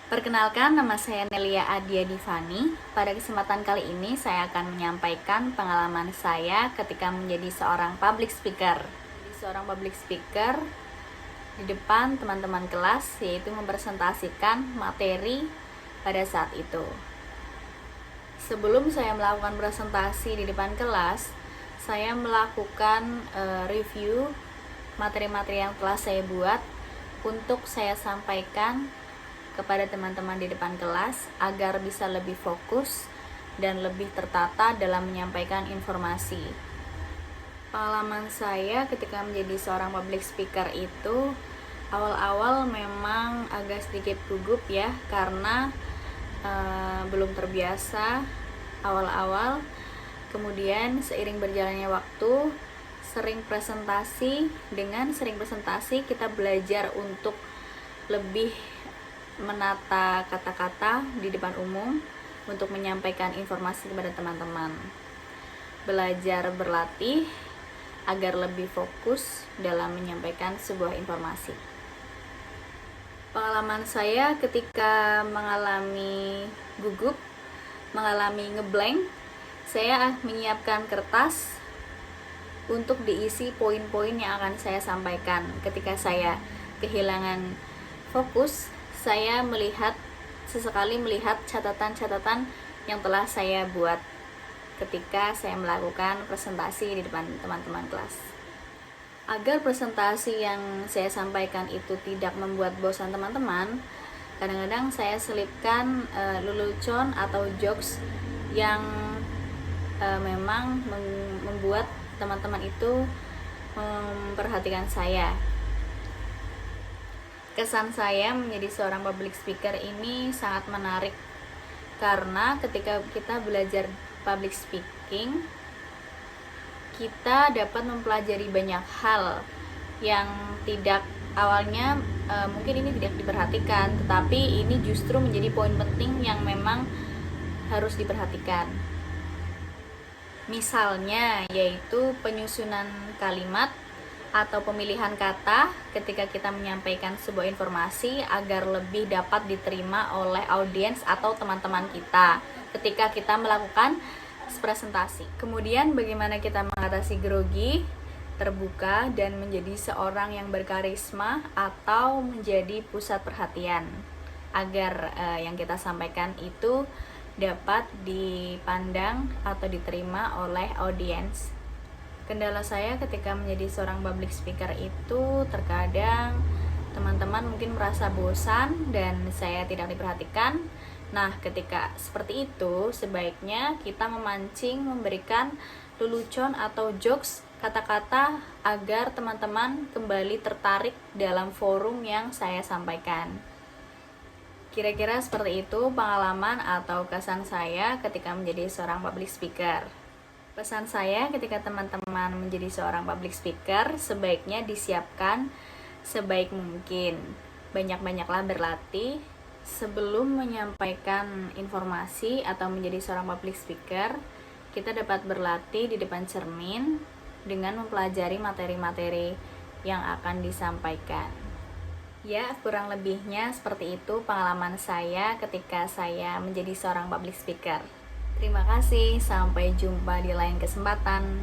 Perkenalkan, nama saya Nelia Adia Divani. Pada kesempatan kali ini saya akan menyampaikan pengalaman saya ketika menjadi seorang public speaker. Seorang public speaker di depan teman-teman kelas, yaitu mempresentasikan materi pada saat itu. Sebelum saya melakukan presentasi di depan kelas, saya melakukan review materi-materi yang telah saya buat untuk saya sampaikan kepada teman-teman di depan kelas agar bisa lebih fokus dan lebih tertata dalam menyampaikan informasi. Pengalaman saya ketika menjadi seorang public speaker itu awal-awal memang agak sedikit gugup ya, karena belum terbiasa awal-awal. Kemudian seiring berjalannya waktu, sering presentasi kita belajar untuk lebih menata kata-kata di depan umum untuk menyampaikan informasi kepada teman-teman. Belajar berlatih agar lebih fokus dalam menyampaikan sebuah informasi. Pengalaman saya ketika mengalami gugup, mengalami ngeblank, saya menyiapkan kertas untuk diisi poin-poin yang akan saya sampaikan. Ketika saya kehilangan fokus, saya sesekali melihat catatan-catatan yang telah saya buat ketika saya melakukan presentasi di depan teman-teman kelas. Agar presentasi yang saya sampaikan itu tidak membuat bosan teman-teman, kadang-kadang saya selipkan lelucon atau jokes yang memang membuat teman-teman itu memperhatikan saya. Kesan saya menjadi seorang public speaker ini sangat menarik, karena ketika kita belajar public speaking, kita dapat mempelajari banyak hal yang tidak awalnya mungkin ini tidak diperhatikan, tetapi ini justru menjadi poin penting yang memang harus diperhatikan. Misalnya yaitu penyusunan kalimat atau pemilihan kata ketika kita menyampaikan sebuah informasi agar lebih dapat diterima oleh audiens atau teman-teman kita ketika kita melakukan presentasi. Kemudian bagaimana kita mengatasi grogi, terbuka, dan menjadi seorang yang berkarisma atau menjadi pusat perhatian agar yang kita sampaikan itu dapat dipandang atau diterima oleh audiens. Kendala saya ketika menjadi seorang public speaker itu terkadang teman-teman mungkin merasa bosan dan saya tidak diperhatikan. Nah, ketika seperti itu sebaiknya kita memberikan lelucon atau jokes, kata-kata agar teman-teman kembali tertarik dalam forum yang saya sampaikan. Kira-kira seperti itu pengalaman atau kesan saya ketika menjadi seorang public speaker. Pesan saya ketika teman-teman menjadi seorang public speaker, sebaiknya disiapkan sebaik mungkin. Banyak-banyaklah berlatih sebelum menyampaikan informasi atau menjadi seorang public speaker. Kita dapat berlatih di depan cermin dengan mempelajari materi-materi yang akan disampaikan. Ya, kurang lebihnya seperti itu pengalaman saya ketika saya menjadi seorang public speaker. Terima kasih, sampai jumpa di lain kesempatan.